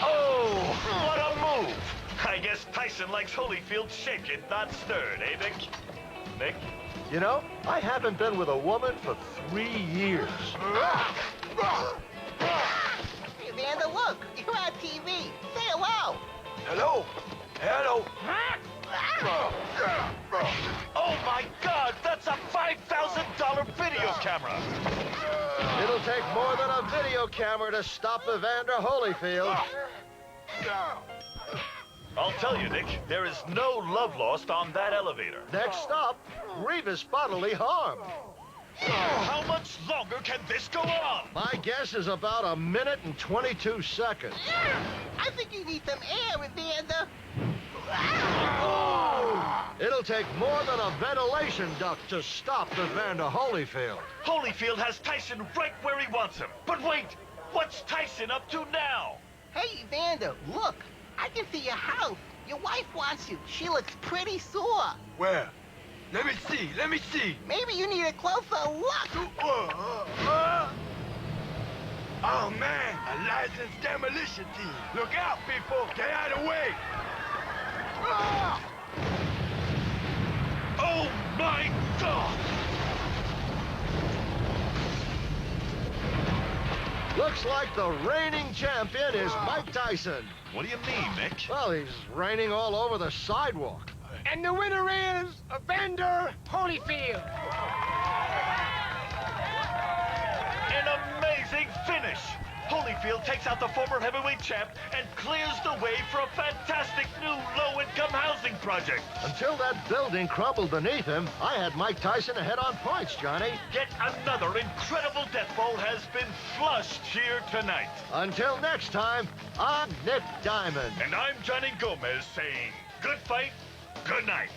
Oh, what a move! I guess Tyson likes Holyfield shaken, not stirred, eh, Nick? Nick? You know, I haven't been with a woman for 3 years. Amanda, look, you're on TV. Say hello. Hello? Hello? Oh my God, that's a $5,000 video camera! It'll take more than a video camera to stop Evander Holyfield. I'll tell you, Nick, there is no love lost on that elevator. Next stop, grievous bodily harm. How much longer can this go on? My guess is about 1 minute and 22 seconds. I think you need some air, Amanda. It'll take more than a ventilation duct to stop Evander Holyfield. Holyfield has Tyson right where he wants him. But wait, what's Tyson up to now? Hey, Amanda, look. I can see your house. Your wife wants you. She looks pretty sore. Where? Let me see. Let me see. Maybe you need a closer look. Oh, man. A licensed demolition team. Look out, people. Get out of the way. Oh, my God! Looks like the reigning champion is Mike Tyson. What do you mean, Nick? Well, he's reigning all over the sidewalk. And the winner is Evander Holyfield. An amazing finish! Holyfield takes out the former heavyweight champ and clears the way for a fantastic new low-income housing project. Until that building crumbled beneath him, I had Mike Tyson ahead on points, Johnny. Yet another incredible death bowl has been flushed here tonight. Until next time, I'm Nick Diamond. And I'm Johnny Gomez saying, good fight, good night.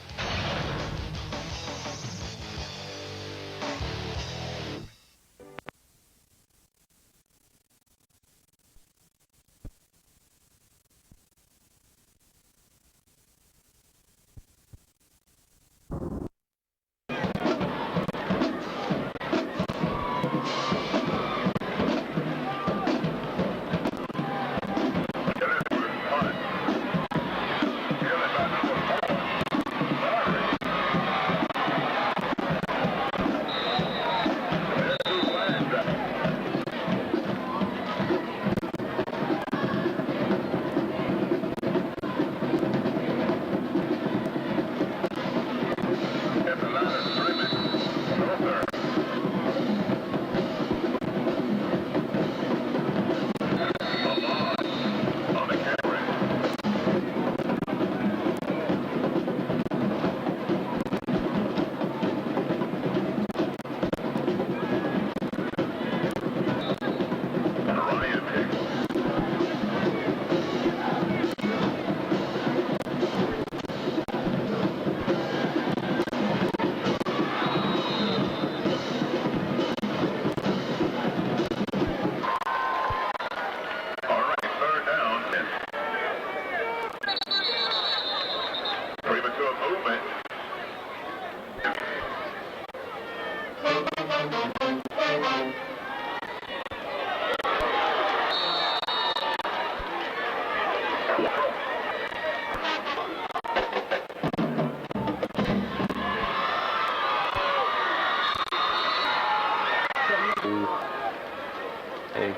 Hey.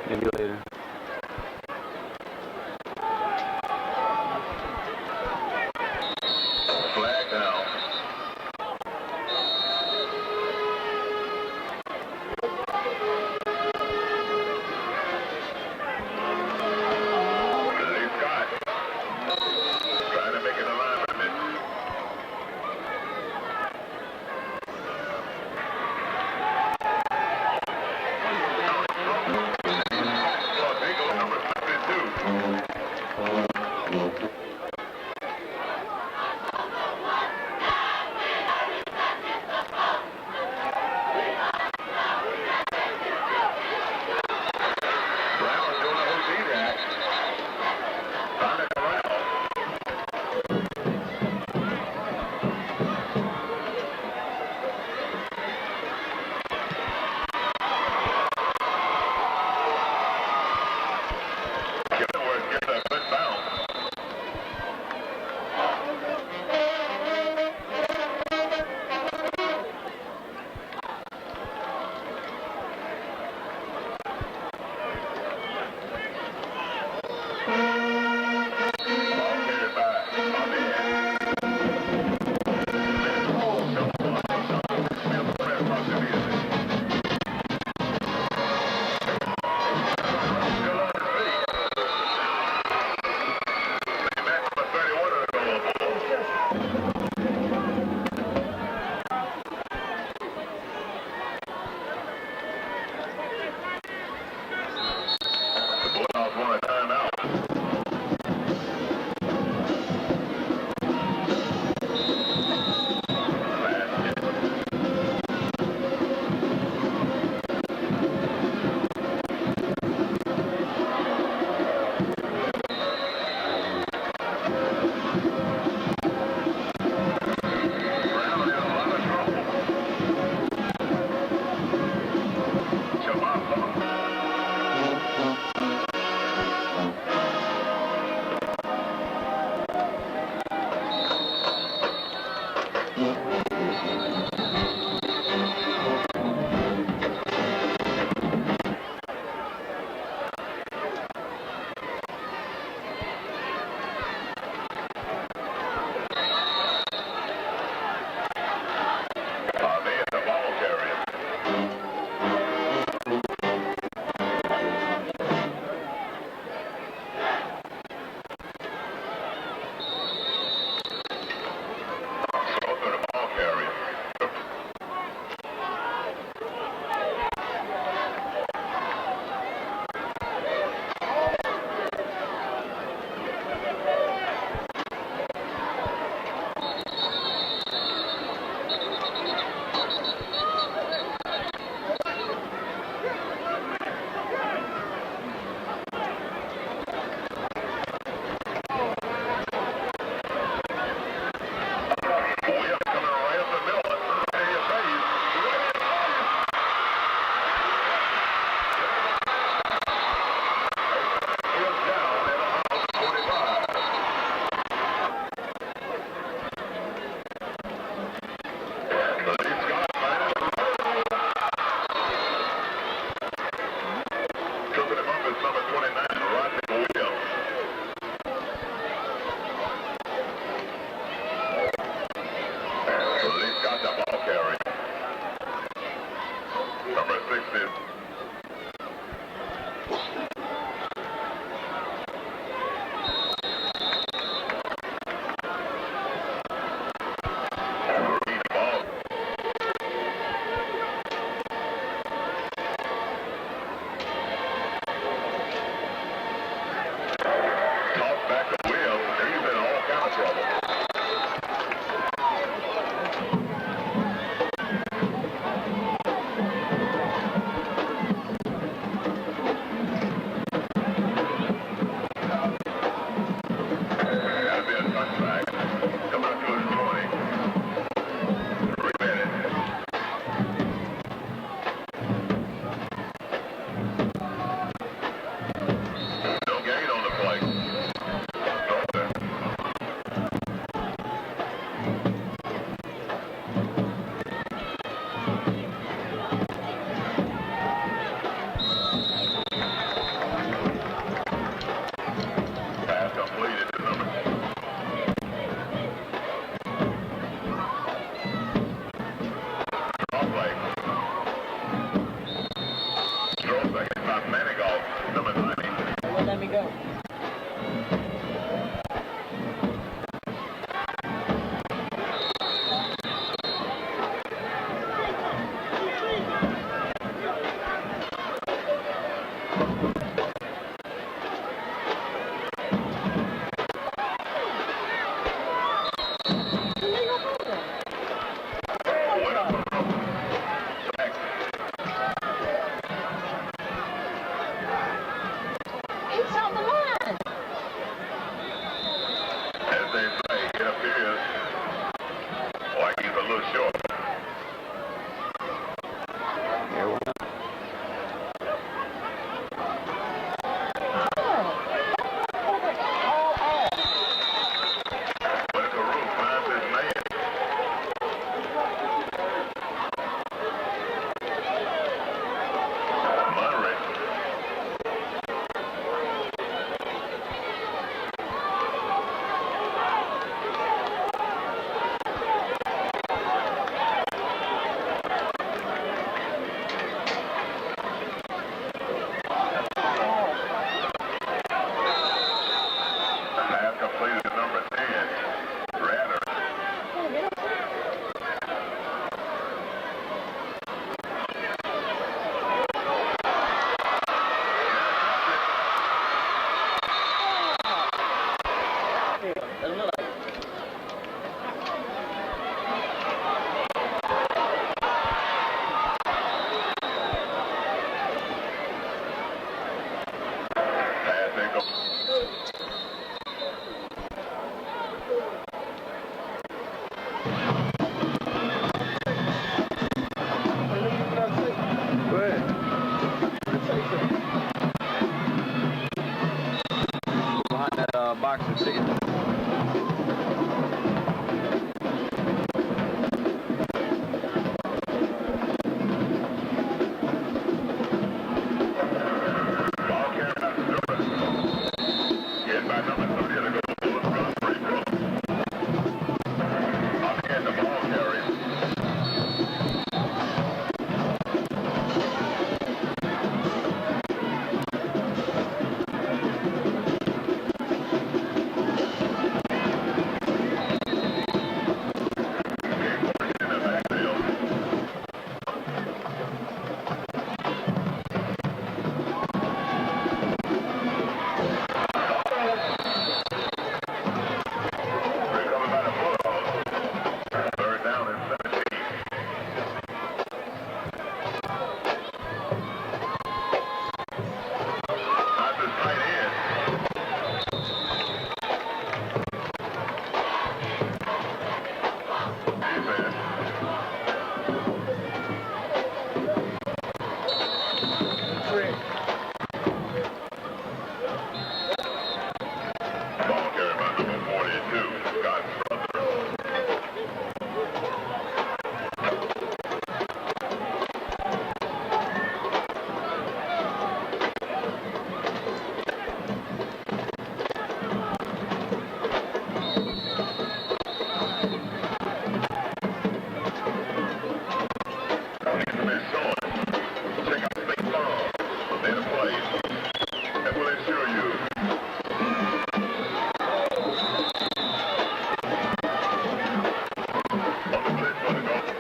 Maybe later. Flag down. Lee Scott. Trying to make an alignment. Trooping him up is number 29, Rodney Williams. He's got the ball carry. Number 6 is boxing ticket. and will ensure you on the place for the golf.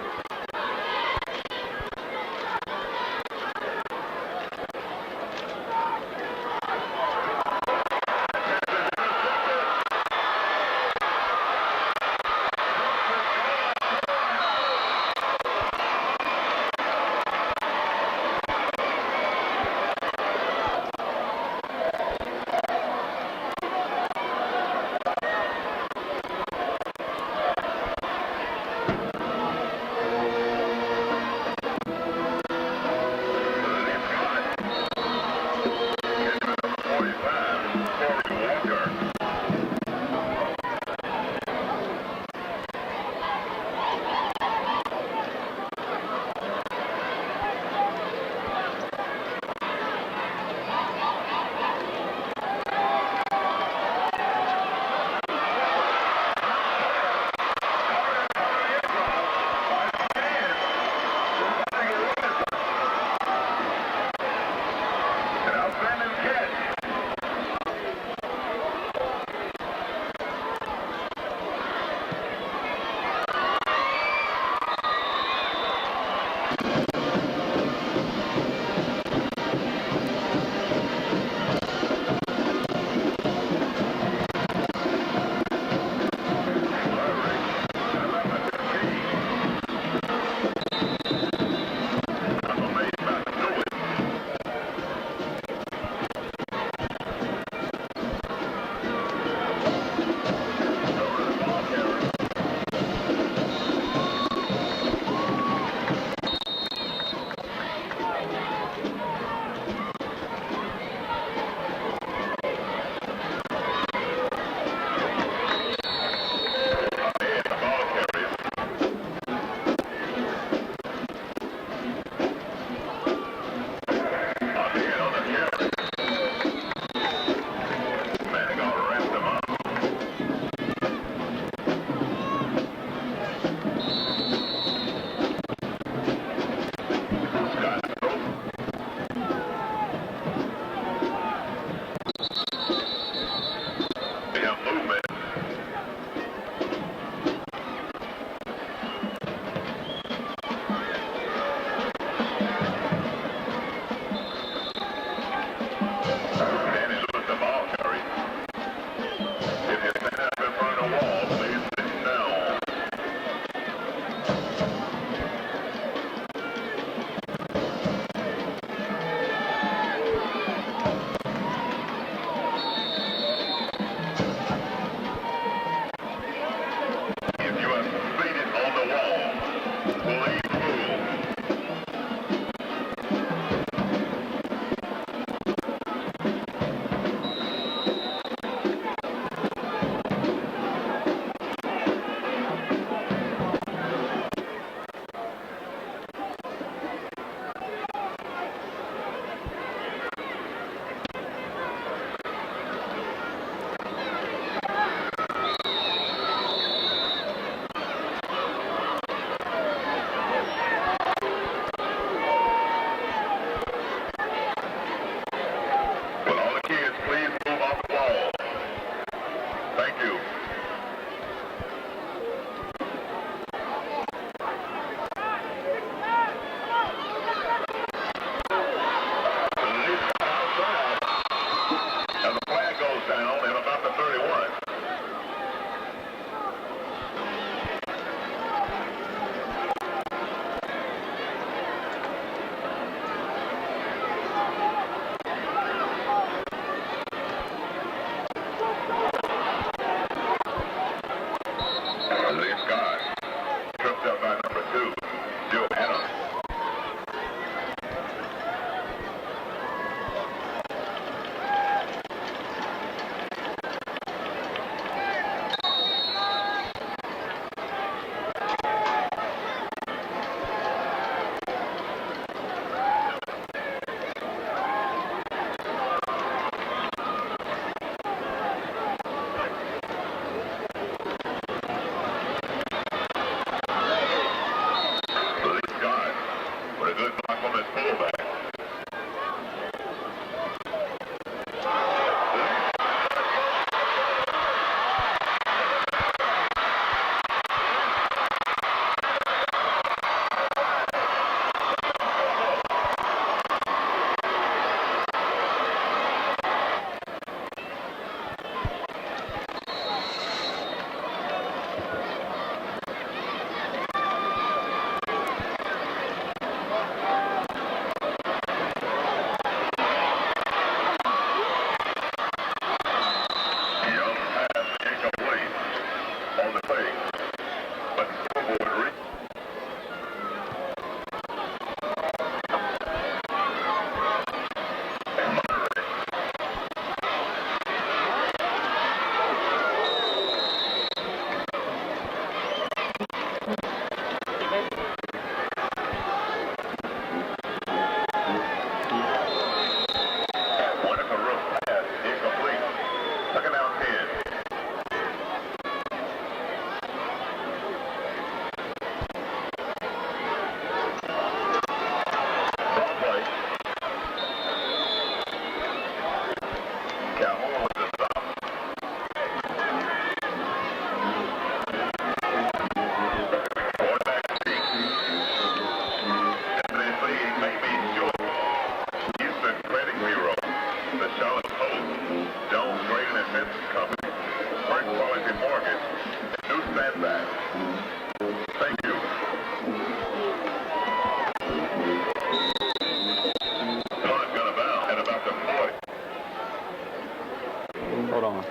Hold on.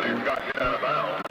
He's got you out of bounds.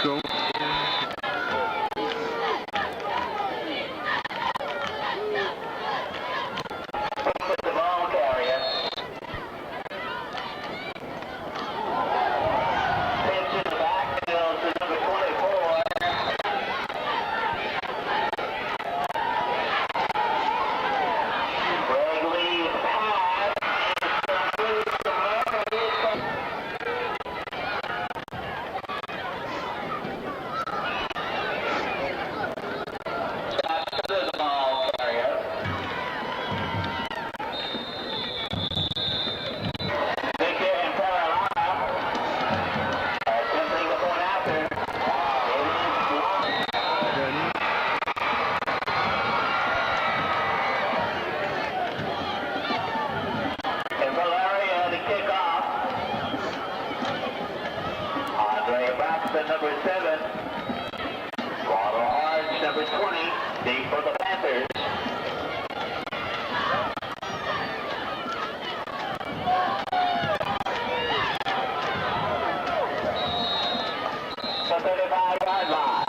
Go. The ball carrier. Pitch in the backfield to number 24. Greg Lee's pass. The ball carrier. Big hit in Carolina. Attempting the point after. It is blocked. And Valeria the kickoff. Andre Braxton, number 7. Waddle Arch, number 20. Deep for the Panthers. The 35-yard line.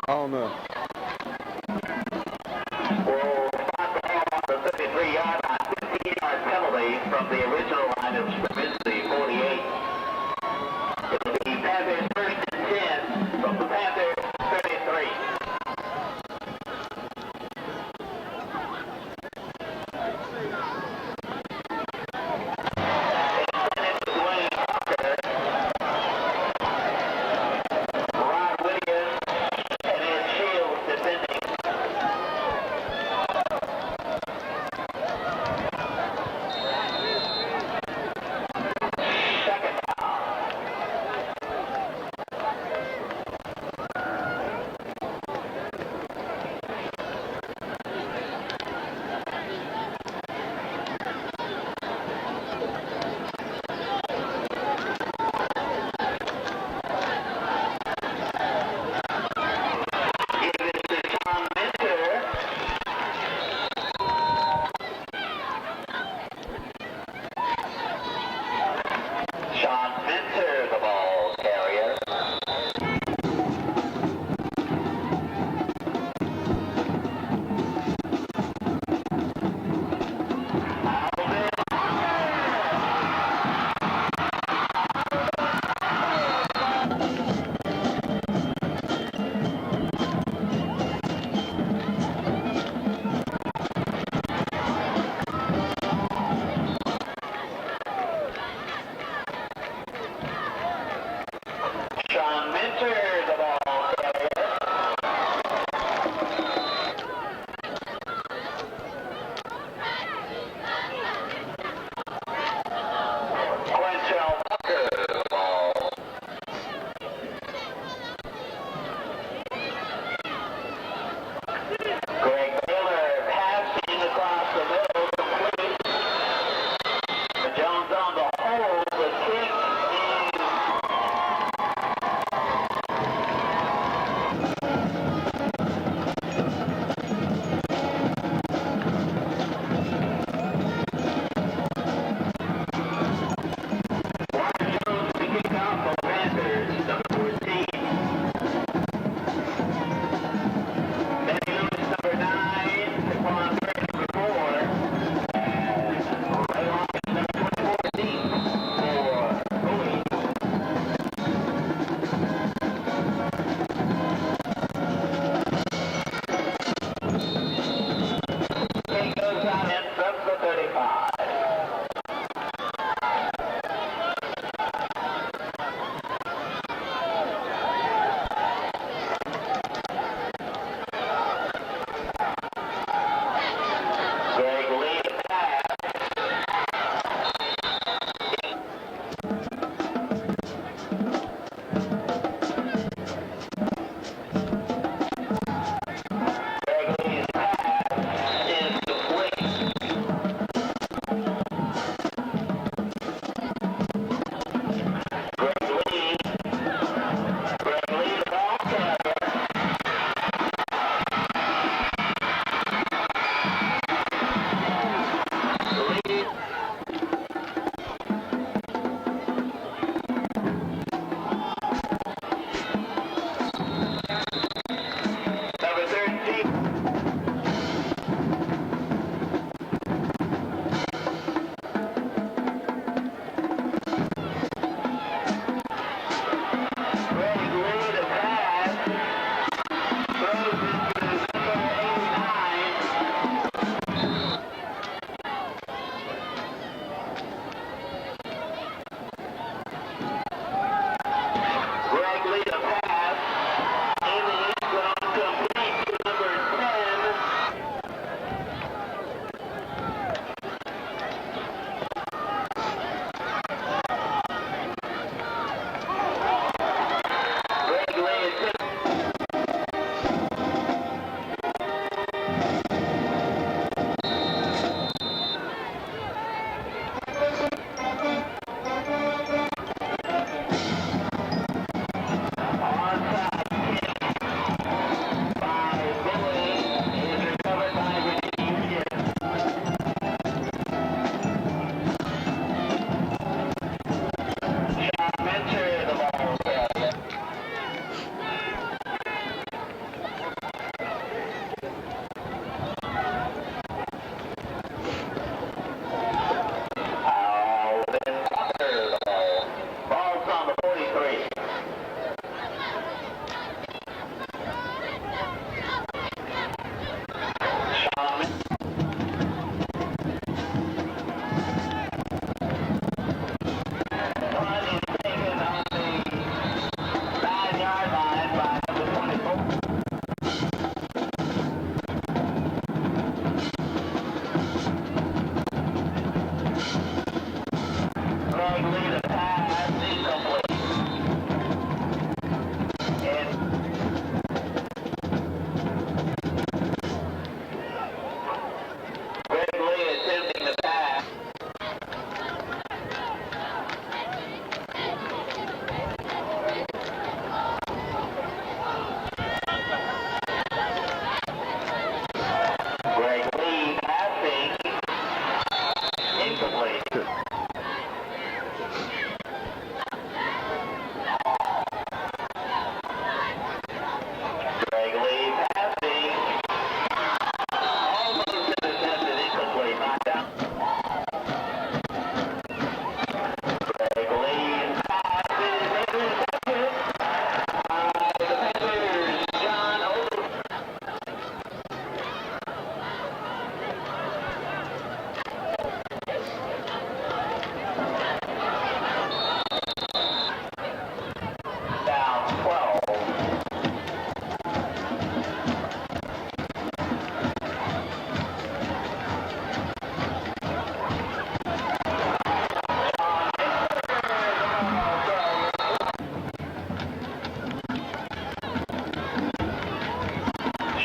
I don't know. Will spot the ball on the 33-yard line, 15-yard penalty from the original line of scrimmage, the 48. It'll be Panthers first and 10 from the Panthers 33. Rod Williams and then Shields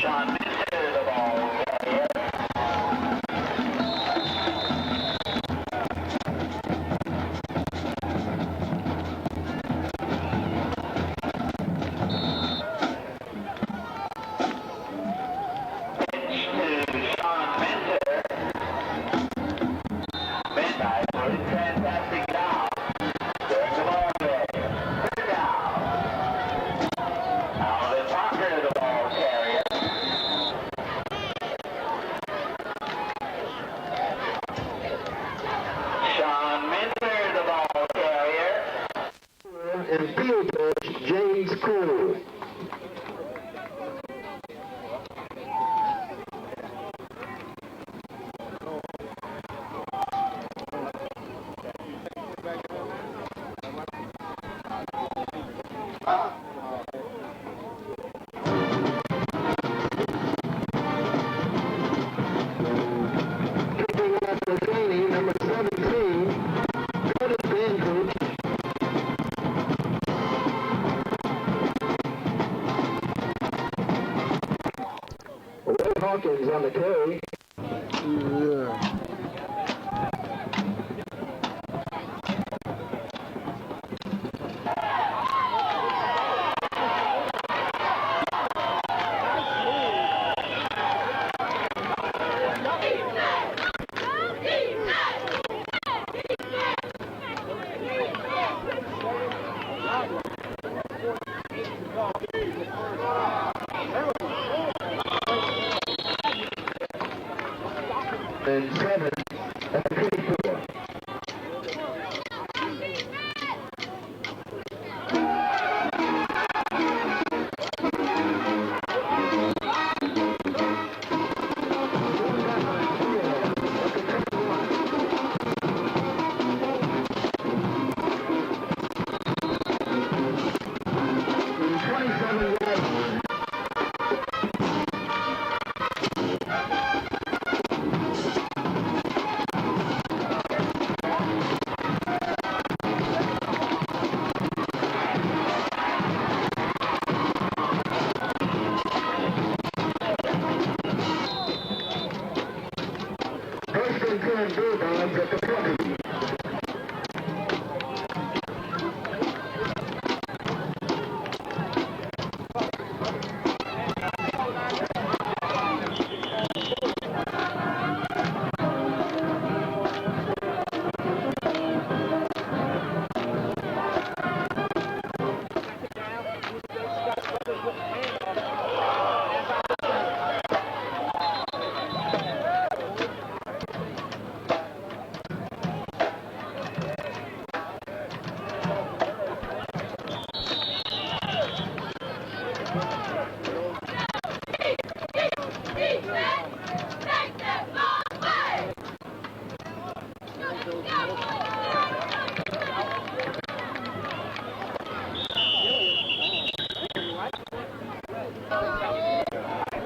Sean Minter, the ball carrier. Fantastic job. There's the ball carrier. Third down. Alvin Parker, the ball carrier. Sean Minter, the ball carrier. And field coach James Cole. Hawkins on the carry. And 7 at the 24.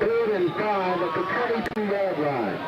Third and 5 at the 22-yard line.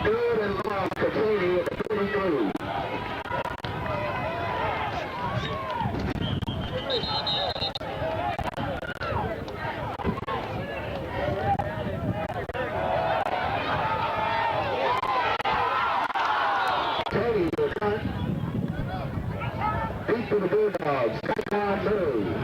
Third and long for Cheney at the 33. Cheney will cut. Deep to the Bulldogs. Strike on move.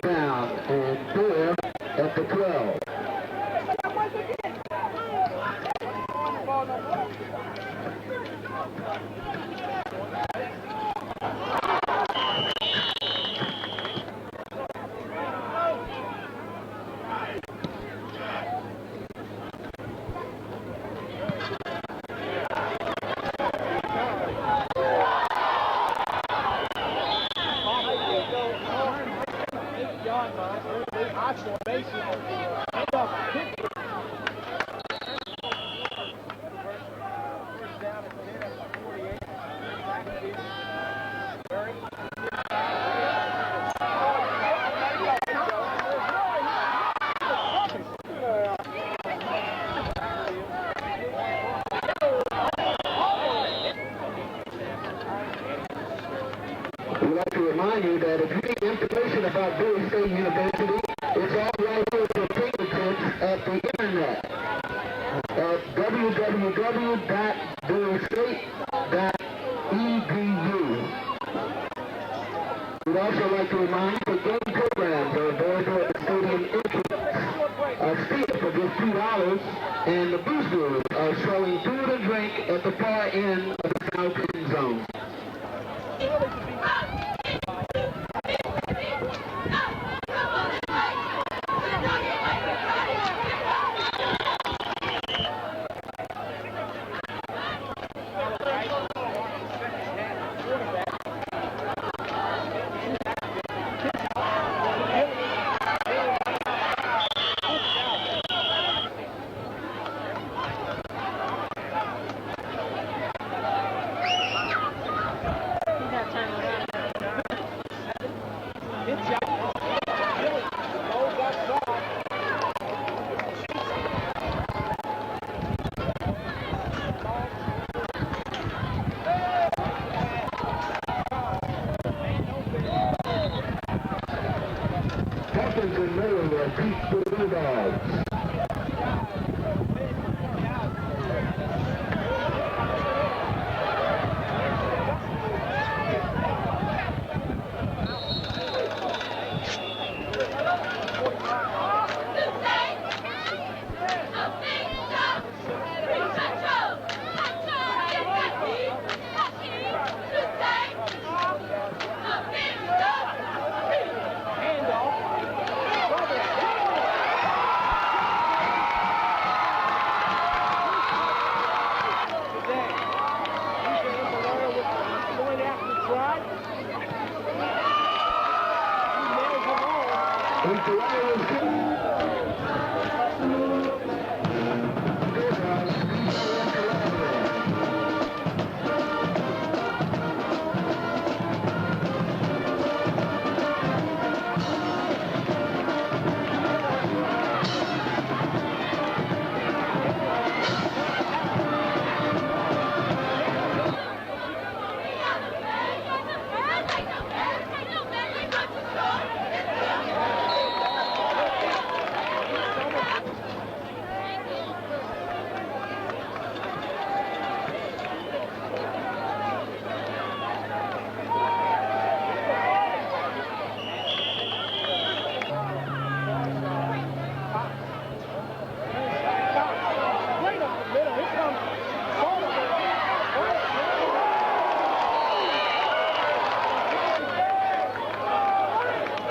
Down and 4 at the 12. We'd like to remind you that if you need information about Bowie State University, it's all right here at your fingertips at the internet at www.bowiestate.edu. We'd also like to remind you that game programs are available at the stadium entrance. Stay for just $2, and the boosters are selling food and drink at the far end of the south end zone. Hawkins and Miller will beat the Bulldogs.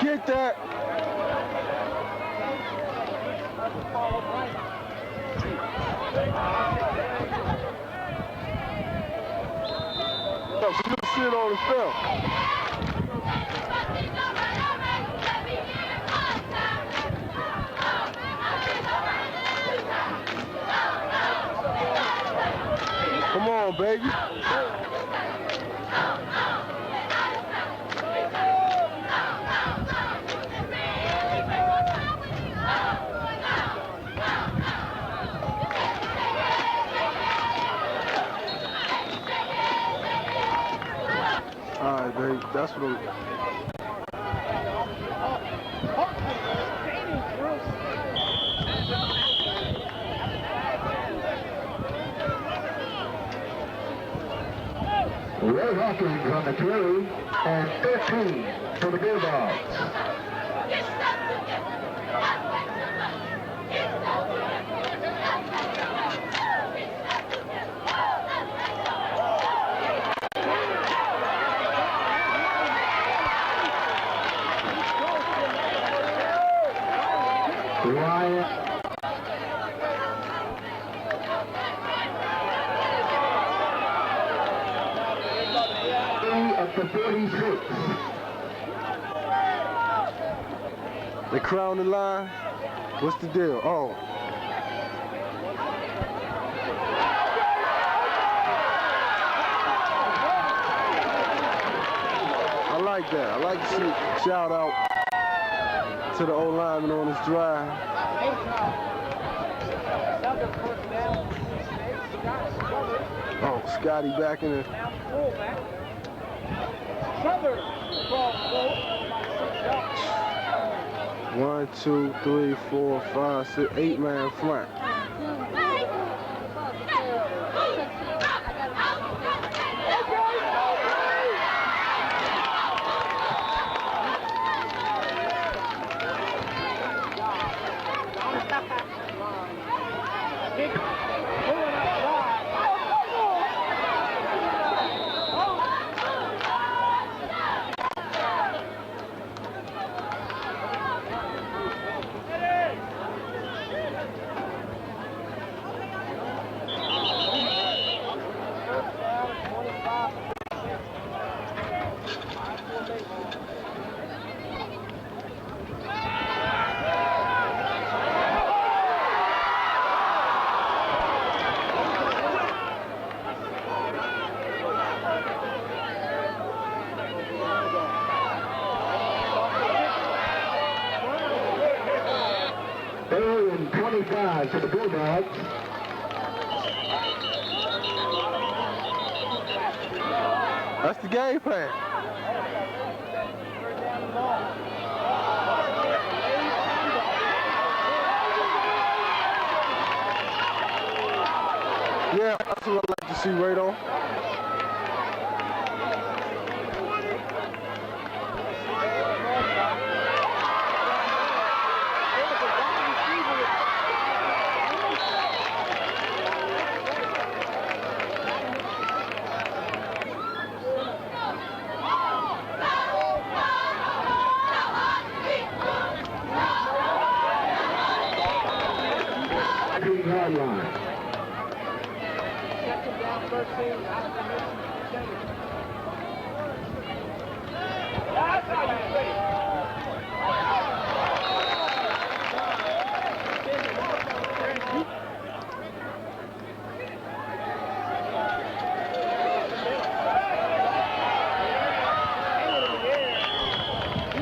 Get that. So you can see it on the film. Come on, baby. All right, baby. That's what I'm... Ray Hawkins on the carry, and 13 for the Bulldogs. Ryan. At the 46. They crown the line. What's the deal? Oh. I like that. I like to see shout out to the old lineman on his drive. Oh, Scotty back in the... 1, 2, 3, 4, 5, 6, 8-man front. And 25 for the Bulldogs. That's the game plan. Yeah, that's what I like to see right on. Yard line. Second down, first thing,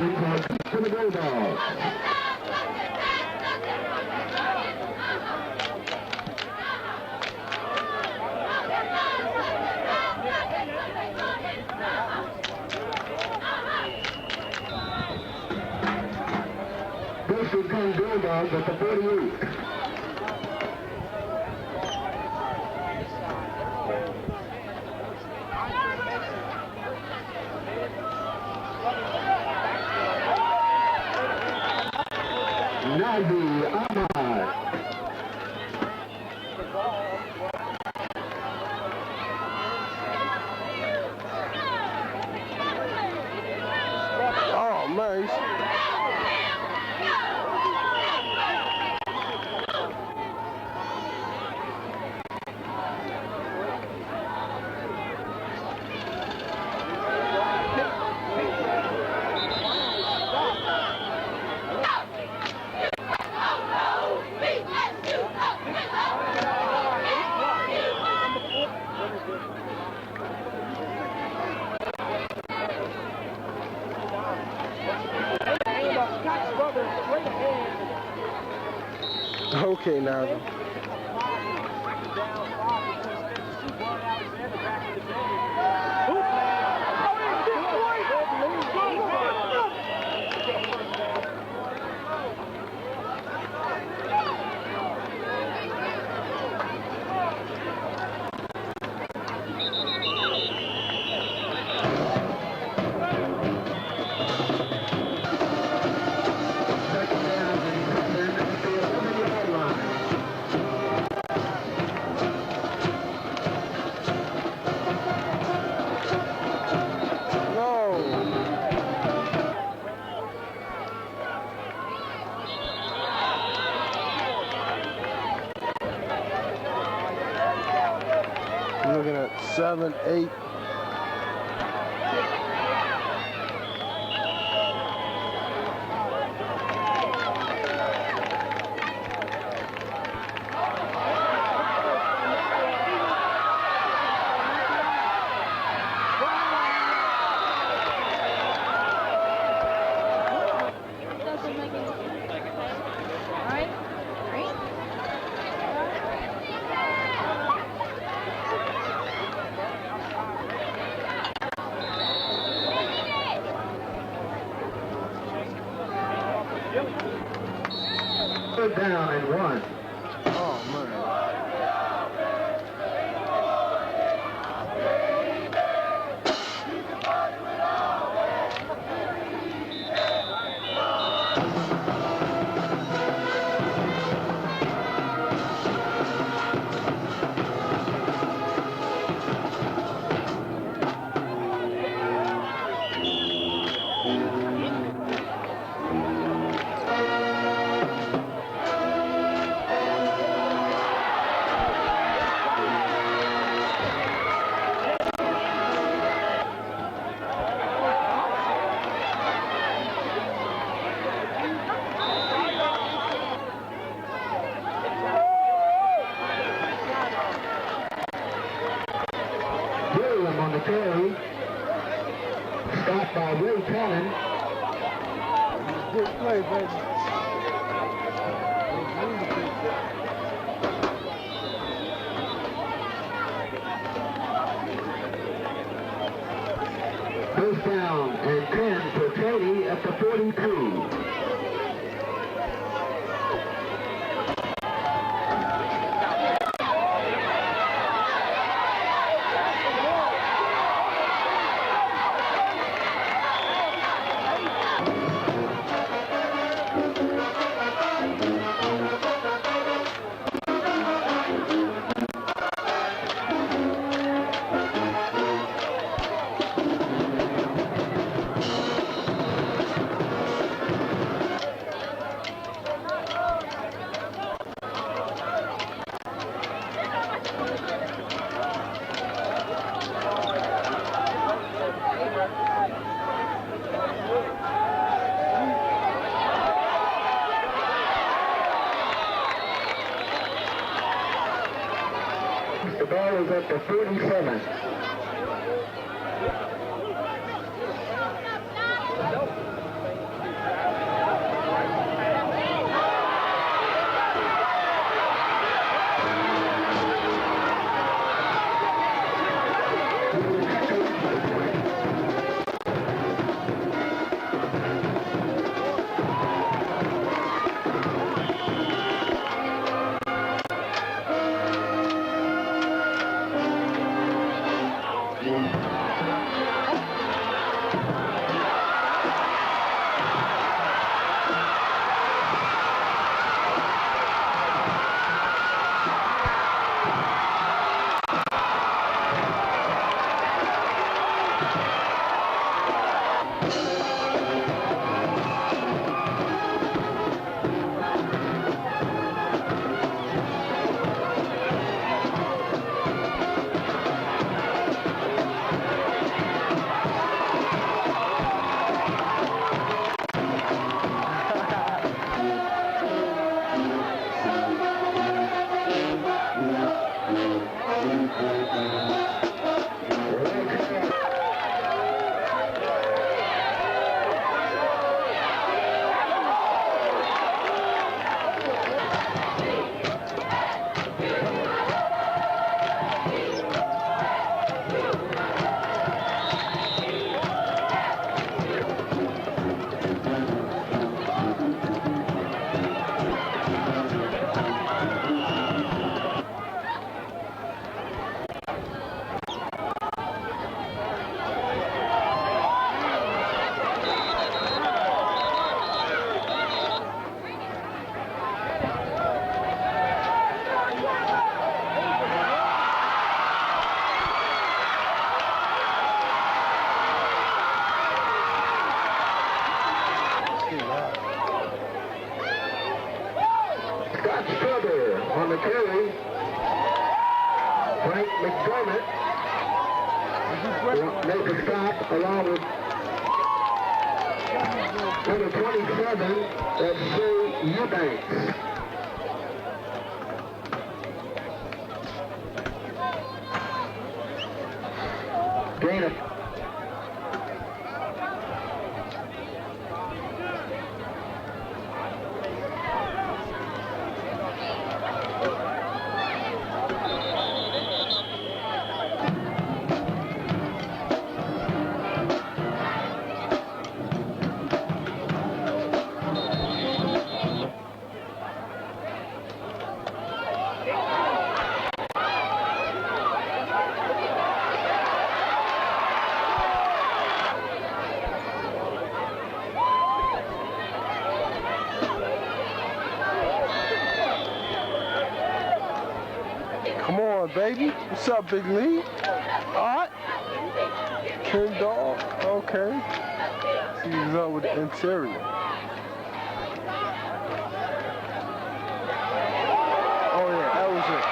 To the Bulldogs. This will come Bulldogs at the 48. Nazi Ahmad. Oh, man. Okay, now. Looking at 7, 8. Third down and 1. Oh, man. On the carry. Stopped by Ray Cannon. Good play, baby. First down and 10 for Katie at the 42. The ball is at the 47. Scott Strubber on the carry. Frank McDermott make a stop along with number 27, that's Shay Eubanks. Gain of Come on, baby. What's up, Big Lee? All right. King Dog. Okay. He's up with the interior. Oh, yeah. That was it.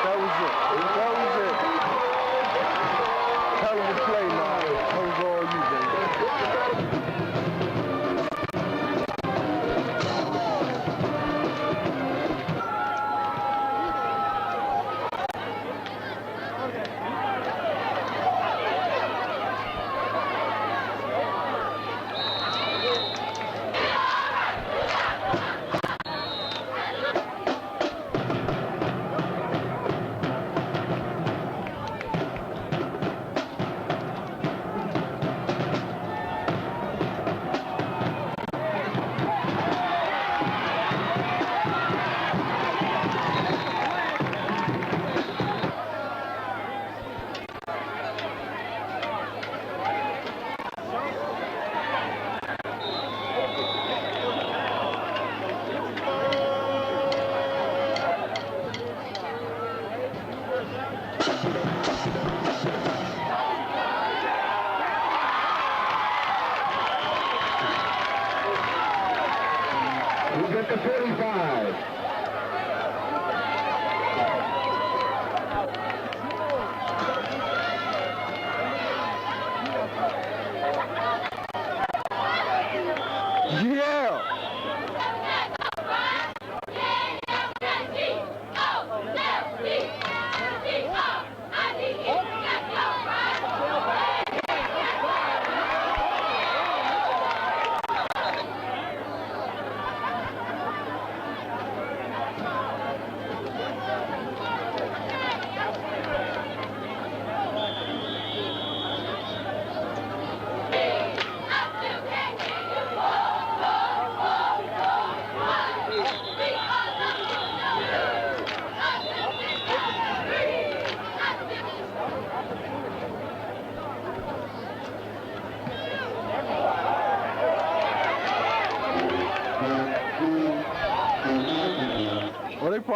That was it. That was it. Hell of a play, man. That was all you, baby.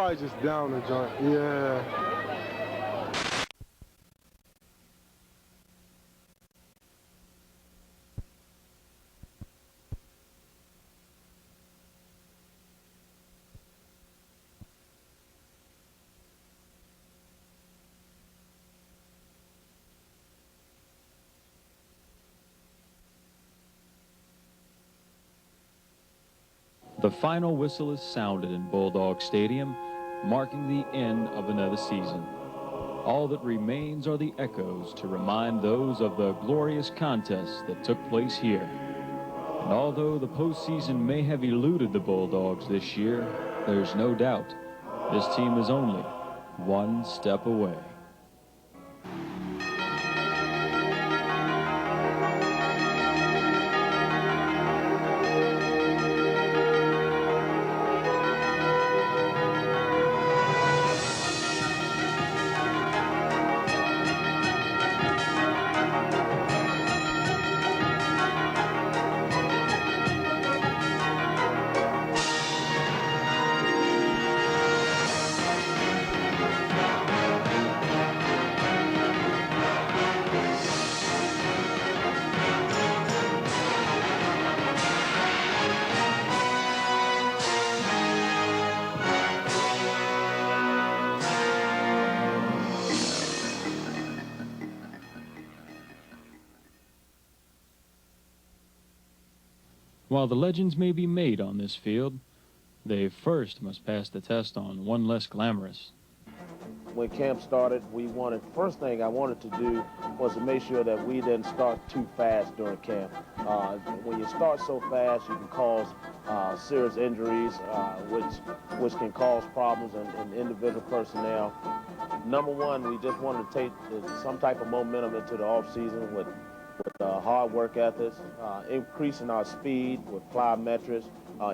probably just down the joint. Yeah. The final whistle is sounded in Bulldog Stadium, marking the end of another season. All that remains are the echoes to remind those of the glorious contests that took place here. And although the postseason may have eluded the Bulldogs this year, there's no doubt this team is only one step away. While the legends may be made on this field, they first must pass the test on one less glamorous. When camp started, first thing I wanted to do was to make sure that we didn't start too fast during camp. When you start so fast, you can cause serious injuries, which can cause problems in individual personnel. Number one, we just wanted to take some type of momentum into the off-season with hard work ethics, increasing our speed with plyometrics,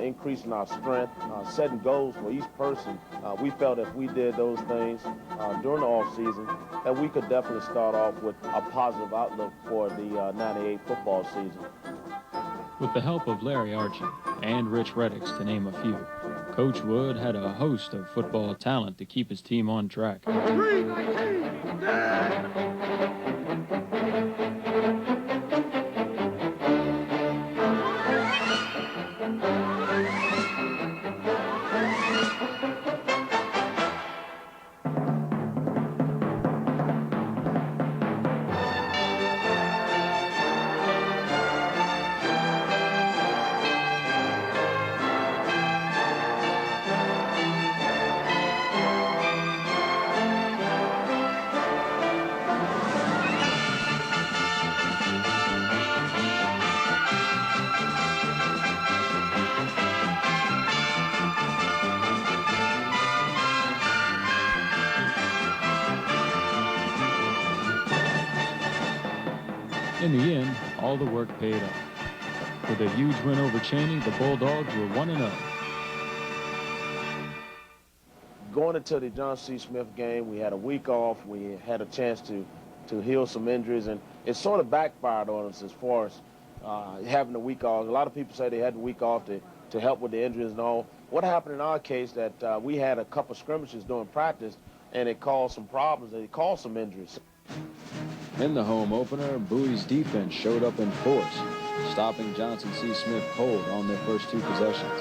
increasing our strength, setting goals for each person. We felt if we did those things during the off-season, that we could definitely start off with a positive outlook for the 98 football season. With the help of Larry Archie and Rich Reddix, to name a few, Coach Wood had a host of football talent to keep his team on track. In the end, all the work paid off. With a huge win over Cheney, the Bulldogs were 1-0. Going into the John C. Smith game, we had a week off. We had a chance to heal some injuries, and it sort of backfired on us as far as having a week off. A lot of people say they had the week off to help with the injuries and all. What happened in our case that we had a couple skirmishes during practice, and it caused some problems, and it caused some injuries. In the home opener, Bowie's defense showed up in force, stopping Johnson C. Smith cold on their first two possessions.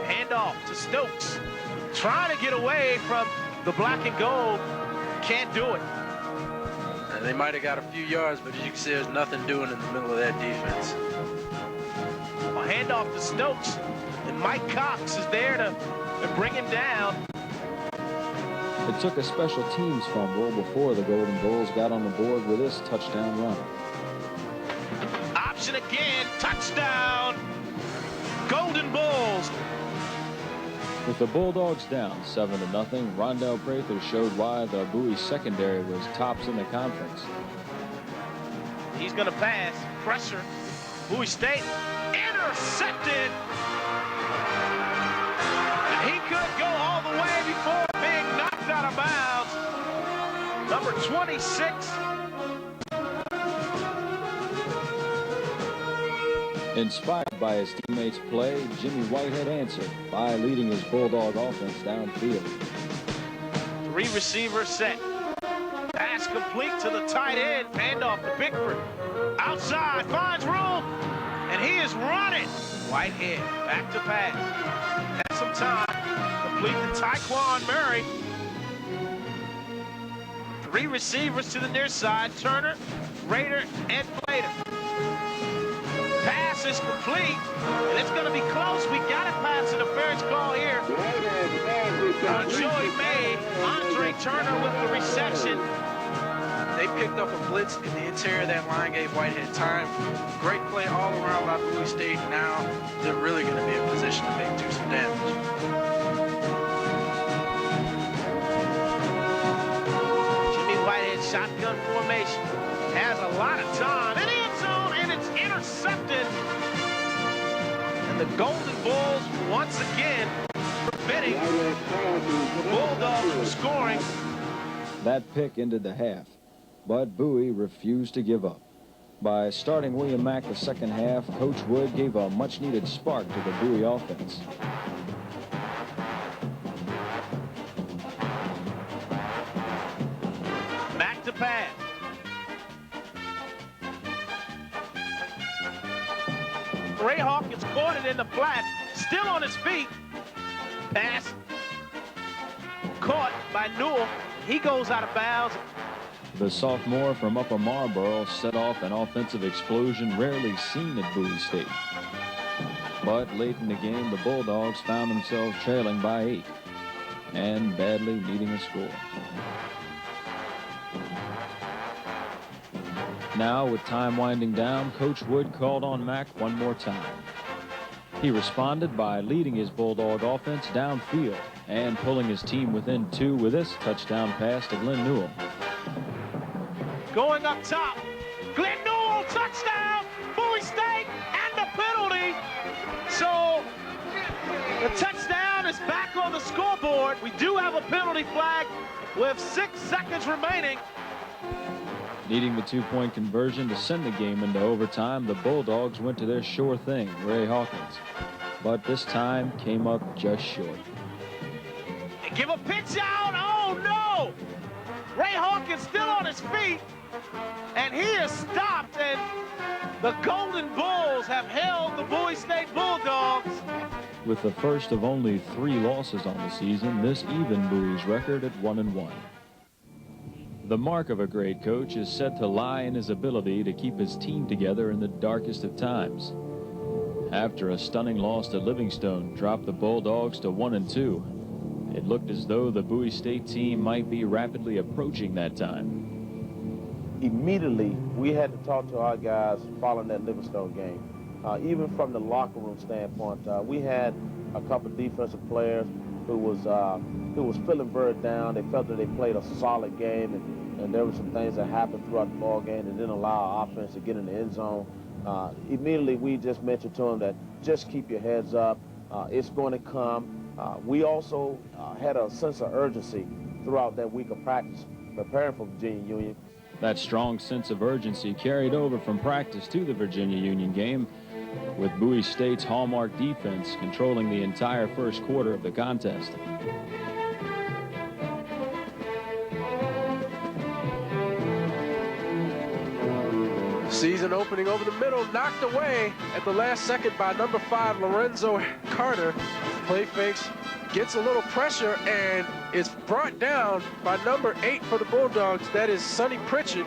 Handoff to Stokes, trying to get away from the black and gold. Can't do it. And they might have got a few yards, but as you can see, there's nothing doing in the middle of that defense. A handoff to Stokes, and Mike Cox is there to bring him down. It took a special teams fumble before the Golden Bulls got on the board with this touchdown run. Option again, touchdown, Golden Bulls. With the Bulldogs down 7-0, Rondell Prather showed why the Bowie secondary was tops in the conference. He's going to pass, pressure, Bowie State, intercepted. He could go all the way before being knocked out of bounds. Number 26. Inspired by his teammates' play, Jimmy Whitehead answered by leading his Bulldog offense downfield. 3 receivers set. Pass complete to the tight end. Handoff to Bickford. Outside, finds room, and he is running. Whitehead, back to pass. Has some time. Complete to Tyquan Murray. 3 receivers to the near side. Turner, Rader, and Plater. Pass is complete, and it's going to be close. We got a pass interference call here. Joey May, Andre Turner with the reception. They picked up a blitz in the interior of that line, gave Whitehead time. Great play all around by Bowie State. Now they're really going to be in position to do some damage. Jimmy Whitehead, shotgun formation, has a lot of time. In the end zone, and it's intercepted. And the Golden Bulls, once again, preventing the Bulldogs from scoring. That pick ended the half, but Bowie refused to give up. By starting William Mack the second half, Coach Wood gave a much-needed spark to the Bowie offense. Mack to pass. Ray Hawkins caught it in the flat, still on his feet. Pass caught by Newell. He goes out of bounds. The sophomore from Upper Marlboro set off an offensive explosion rarely seen at Bowie State. But late in the game, the Bulldogs found themselves trailing by 8 and badly needing a score. Now, with time winding down, Coach Wood called on Mack one more time. He responded by leading his Bulldog offense downfield and pulling his team within 2 with this touchdown pass to Glenn Newell. Going up top, Glenn Newell, touchdown, Bowie State, and the penalty. So the touchdown is back on the scoreboard. We do have a penalty flag with 6 seconds remaining. Needing the 2-point conversion to send the game into overtime, the Bulldogs went to their sure thing, Ray Hawkins. But this time came up just short. They give a pitch out. Oh, no! Ray Hawkins still on his feet, and he is stopped, and the Golden Bulls have held the Bowie State Bulldogs. With the first of only 3 losses on the season, this even Bowie's record at 1-1. The mark of a great coach is said to lie in his ability to keep his team together in the darkest of times. After a stunning loss to Livingstone dropped the Bulldogs to 1-2, it looked as though the Bowie State team might be rapidly approaching that time. Immediately, we had to talk to our guys following that Livingstone game. Even from the locker room standpoint, we had a couple defensive players who was feeling very down. They felt that they played a solid game, and there were some things that happened throughout the ball game that didn't allow our offense to get in the end zone. Immediately, we just mentioned to them that just keep your heads up. It's going to come. We also had a sense of urgency throughout that week of practice, preparing for Virginia Union. That strong sense of urgency carried over from practice to the Virginia Union game, with Bowie State's hallmark defense controlling the entire first quarter of the contest. Season opening over the middle, knocked away at the last second by number 5, Lorenzo Carter. Play fakes, gets a little pressure, and is brought down by number 8 for the Bulldogs. That is Sonny Pritchett.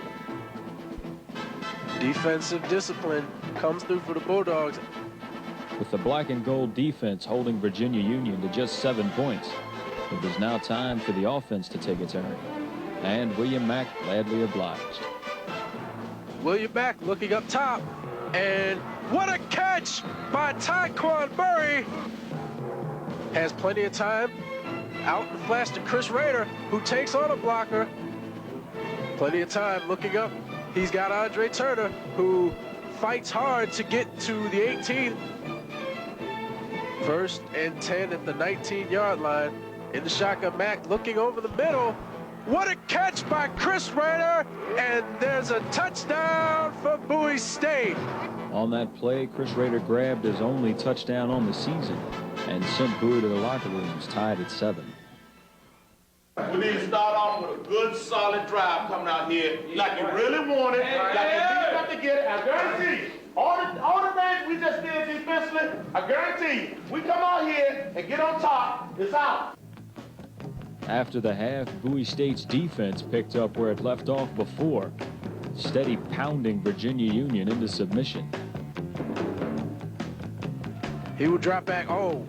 Defensive discipline comes through for the Bulldogs. With the black and gold defense holding Virginia Union to just 7 points, it was now time for the offense to take a turn. And William Mack gladly obliged. William Mack looking up top, and what a catch by Tyquan Murray. Has plenty of time. Out and flash to Chris Rader, who takes on a blocker. Plenty of time looking up. He's got Andre Turner, who fights hard to get to the 18. 1st and 10 at the 19-yard line. In the shotgun, Mack looking over the middle, What a catch by Chris Rader, and there's a touchdown for Bowie State. On that play, Chris Rader grabbed his only touchdown on the season and sent Bowie to the locker rooms tied at 7. We need to start off with a good, solid drive coming out here like you really want it, like you got to get it. I guarantee you, all the things we just did defensively, I guarantee you, we come out here and get on top, it's out. After the half, Bowie State's defense picked up where it left off before, steady pounding Virginia Union into submission. He will drop back. Oh,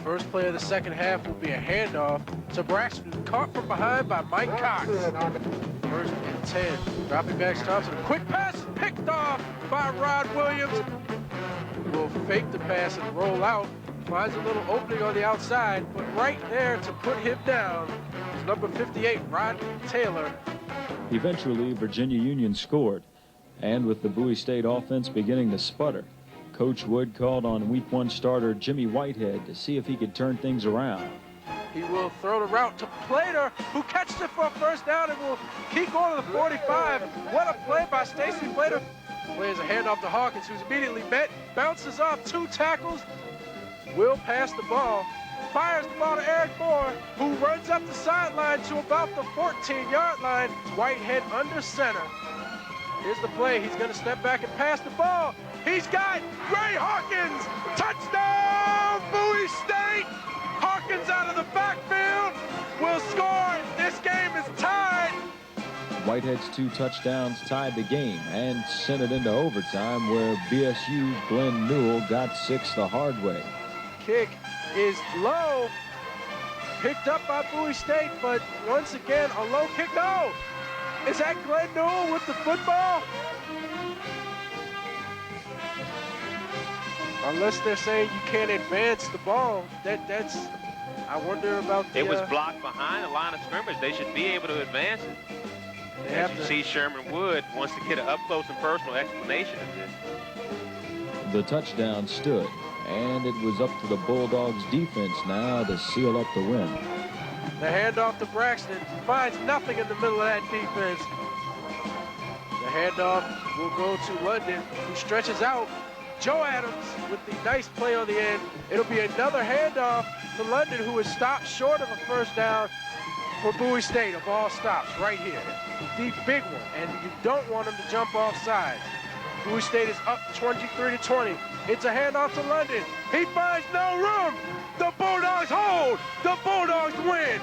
first play of the second half will be a handoff to Braxton, caught from behind by Mike Cox. First and 10. Dropping back, stops, and a quick pass picked off by Rod Williams. Will fake the pass and roll out. Finds a little opening on the outside, but right there to put him down is number 58, Rod Taylor. Eventually, Virginia Union scored, and with the Bowie State offense beginning to sputter, Coach Wood called on Week 1 starter Jimmy Whitehead to see if he could turn things around. He will throw the route to Plater, who catches it for a first down and will keep going to the 45. What a play by Stacy Plater. Plays a handoff to Hawkins, who's immediately met, bounces off 2 tackles, will pass the ball, fires the ball to Eric Moore, who runs up the sideline to about the 14-yard line. Whitehead under center. Here's the play. He's going to step back and pass the ball. He's got Ray Hawkins. Touchdown, Bowie State. Hawkins out of the backfield will score. This game is tied. Whitehead's 2 touchdowns tied the game and sent it into overtime, where BSU's Glenn Newell got 6 the hard way. Kick is low, picked up by Bowie State, but once again a low kick. No, is that Glenn Newell with the football? Unless they're saying you can't advance the ball, that's. I wonder about the. It was blocked behind the line of scrimmage. They should be able to advance it. As you see, Sherman Wood wants to get an up close and personal explanation of this. The touchdown stood, and it was up to the Bulldogs defense now to seal up the win. The handoff to Braxton finds nothing in the middle of that defense. The handoff will go to London, who stretches out. Joe Adams with the nice play on the end. It'll be another handoff to London, who is stopped short of a first down for Bowie State. A ball stops right here. The big one, and you don't want him to jump off sides. Bowie State is up 23-20. It's a handoff to London. He finds no room. The Bulldogs hold. The Bulldogs win.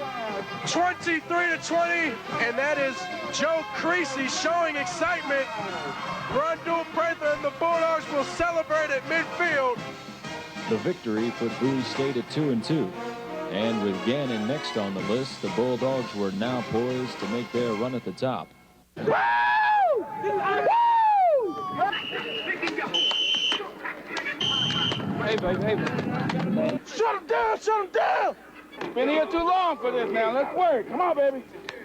23-20, and that is Joe Creasy showing excitement. Rondell Prather and the Bulldogs will celebrate at midfield. The victory put Bowie State at 2-2. And with Gannon next on the list, the Bulldogs were now poised to make their run at the top. Woo! Woo! Hey, baby. Shut him down, shut him down! Been here too long for this now. Let's work. Come on, baby.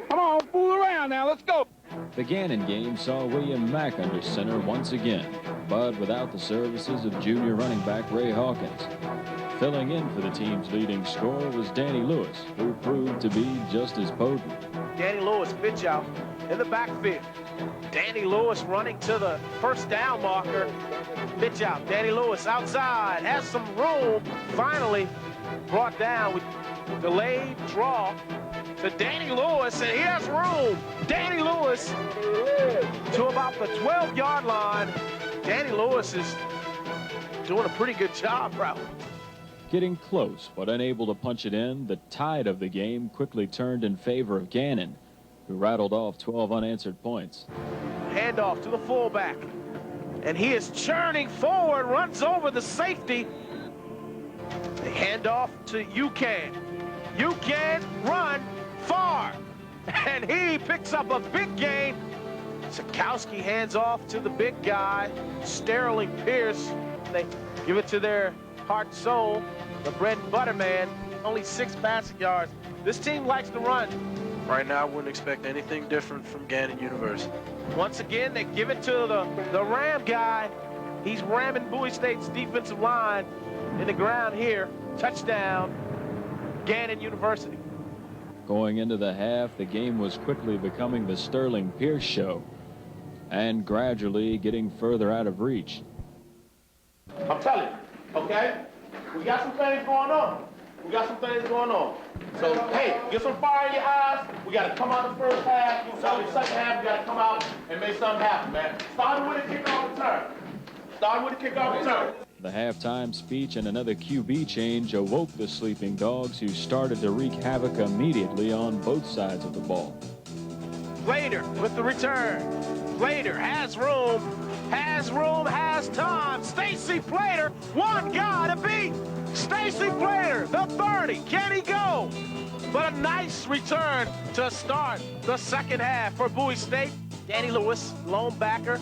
Come on, fool around now. Let's go. The Gannon game saw William Mack under center once again, but without the services of junior running back Ray Hawkins. Filling in for the team's leading scorer was Danny Lewis, who proved to be just as potent. Danny Lewis pitch out in the backfield. Danny Lewis running to the first down marker. Pitch out. Danny Lewis outside, has some room. Finally brought down with delayed draw to Danny Lewis, and he has room. Danny Lewis to about the 12-yard line. Danny Lewis is doing a pretty good job, bro. Getting close, but unable to punch it in, the tide of the game quickly turned in favor of Gannon, who rattled off 12 unanswered points. Handoff to the fullback, and he is churning forward, runs over the safety. The handoff to UCAN. UCAN run far, and he picks up a big gain. Sikowski hands off to the big guy, Sterling Pierce. They give it to their heart and soul, the bread and butter man. Only 6 passing yards. This team likes to run. Right now, I wouldn't expect anything different from Gannon University. Once again, they give it to the Ram guy. He's ramming Bowie State's defensive line in the ground here. Touchdown, Gannon University. Going into the half, the game was quickly becoming the Sterling Pierce show and gradually getting further out of reach. I'm telling you, okay? We got some things going on. We got some things going on. So, hey, get some fire in your eyes. We got to come out the first half. The second half, we got to come out and make something happen, man. Starting with a kickoff return. Starting with a kickoff return. The halftime speech and another QB change awoke the sleeping Dogs, who started to wreak havoc immediately on both sides of the ball. Plater with the return. Plater has room, has time. Stacy Plater, one guy to beat. Stacy Plater, the 30. Can he go? But a nice return to start the second half for Bowie State. Danny Lewis, lone backer,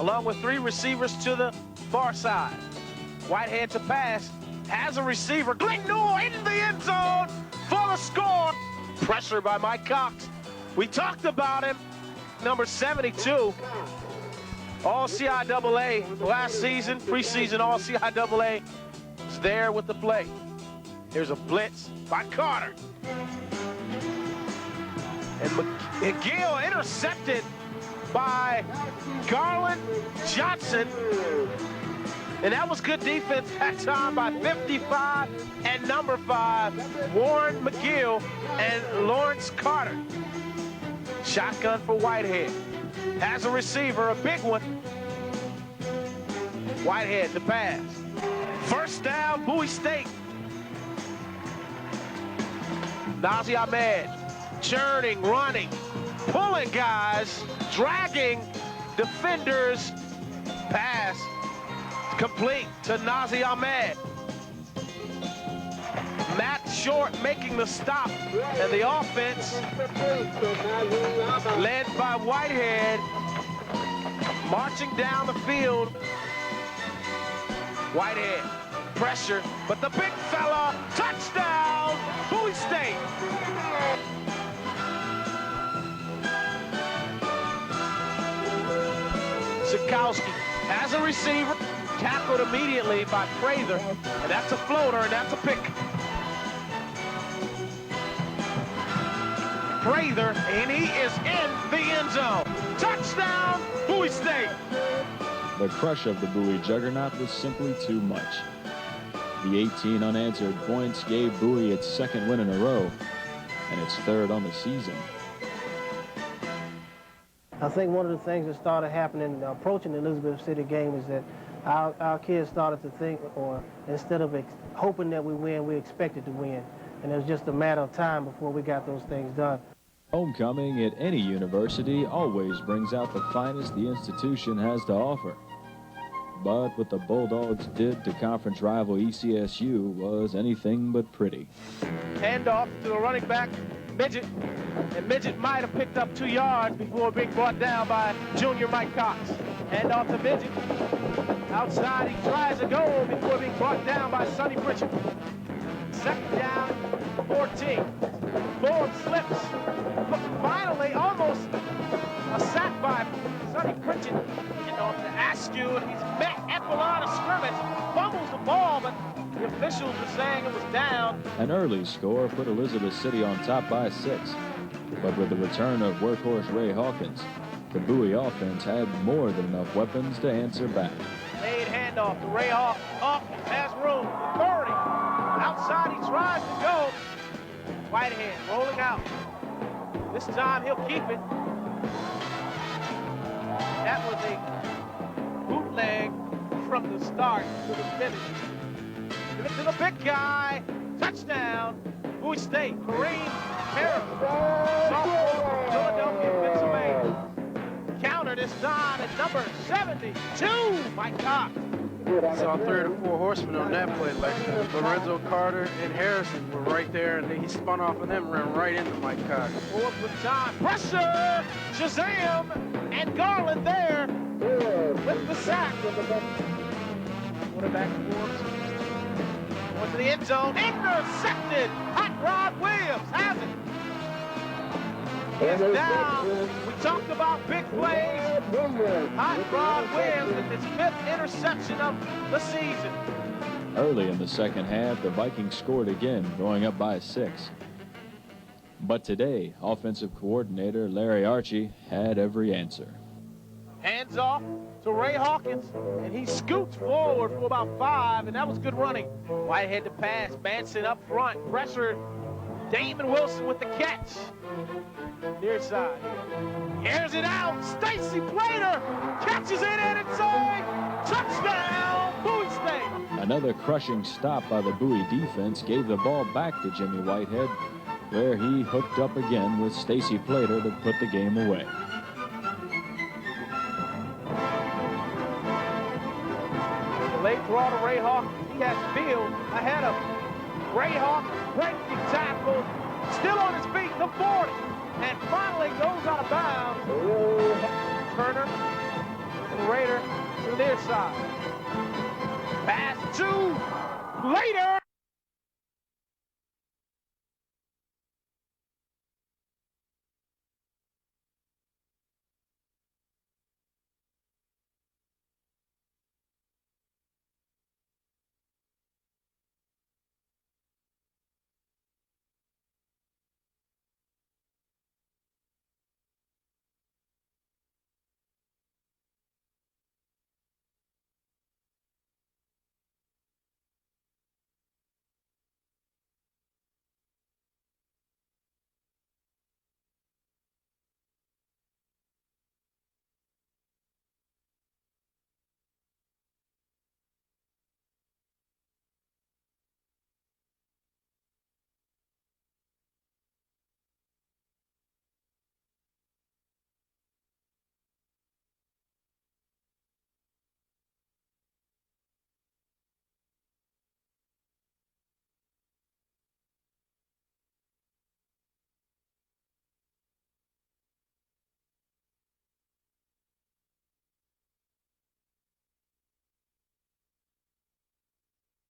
along with 3 receivers to the far side. Whitehead to pass, has a receiver. Glenn Newell into the end zone for the score. Pressure by Mike Cox. We talked about him, number 72. All CIAA last season, preseason All CIAA. Was there with the play. Here's a blitz by Carter. And McGill intercepted by Garland Johnson. And that was good defense that time by 55 and number 5, Warren McGill and Lawrence Carter. Shotgun for Whitehead. Has a receiver, a big one. Whitehead to pass. First down, Bowie State. Nazi Ahmed, churning, running, pulling guys, dragging defenders. Pass complete to Nazi Ahmed. Matt Short making the stop, and the offense led by Whitehead marching down the field. Whitehead, pressure, but the big fella, touchdown, Bowie State. Sikowski has a receiver, tackled immediately by Prather, and that's a floater, and that's a pick. Prather, and he is in the end zone. Touchdown, Bowie State. The crush of the Bowie juggernaut was simply too much. The 18 unanswered points gave Bowie its second win in a row, and its third on the season. I think one of the things that started happening approaching the Elizabeth City game is that our kids started to think, or instead of hoping that we win, we expected to win. And it was just a matter of time before we got those things done. Homecoming at any university always brings out the finest the institution has to offer. But what the Bulldogs did to conference rival ECSU was anything but pretty. Handoff to the running back, Midget. And Midget might have picked up 2 yards before being brought down by junior Mike Cox. Handoff to Midget. Outside, he tries to go before being brought down by Sonny Pritchett. Second down, 14. Bullock slips. But finally, almost a sack by Sonny Pritchett. And on to Askew, and he's met at the line of scrimmage. Fumbles the ball, but the officials were saying it was down. An early score put Elizabeth City on top by 6. But with the return of workhorse Ray Hawkins, the Bowie offense had more than enough weapons to answer back. Made handoff to Ray Hawkins has room, 30. Outside, he tries to go. Whitehead rolling out. This time he'll keep it. That was a bootleg from the start to the finish. Give it to the big guy. Touchdown, Bowie State. Kareem Harris, sophomore from Philadelphia, Pennsylvania. Counter this time at number 72, Mike Cox. Saw 3 or 4 horsemen on that play, like Lorenzo Carter and Harrison were right there, and he spun off of them and ran right into Mike Cox. Fourth with time. Pressure! Shazam! And Garland there with the sack. Quarterback force. Going to the end zone. Intercepted! Hot Rod Williams has it. Is down. We talked about big plays. Hot Rod Williams with his 5th interception of the season. Early in the second half, the Vikings scored again, going up by 6. But today, offensive coordinator Larry Archie had every answer. Hands off to Ray Hawkins, and he scoots forward for about 5, and that was good running. Whitehead to pass, Manson up front, pressured. Damon Wilson with the catch. Near side. Airs it out. Stacy Plater catches it and it's a touchdown, Bowie State. Another crushing stop by the Bowie defense gave the ball back to Jimmy Whitehead, where he hooked up again with Stacy Plater to put the game away. The late throw to Ray Hawkins. He has field ahead of him. Ray Hawkins breaking tackle, still on his feet, the 40, and finally goes out of bounds. Turner and Raider to the near side. Pass to Later.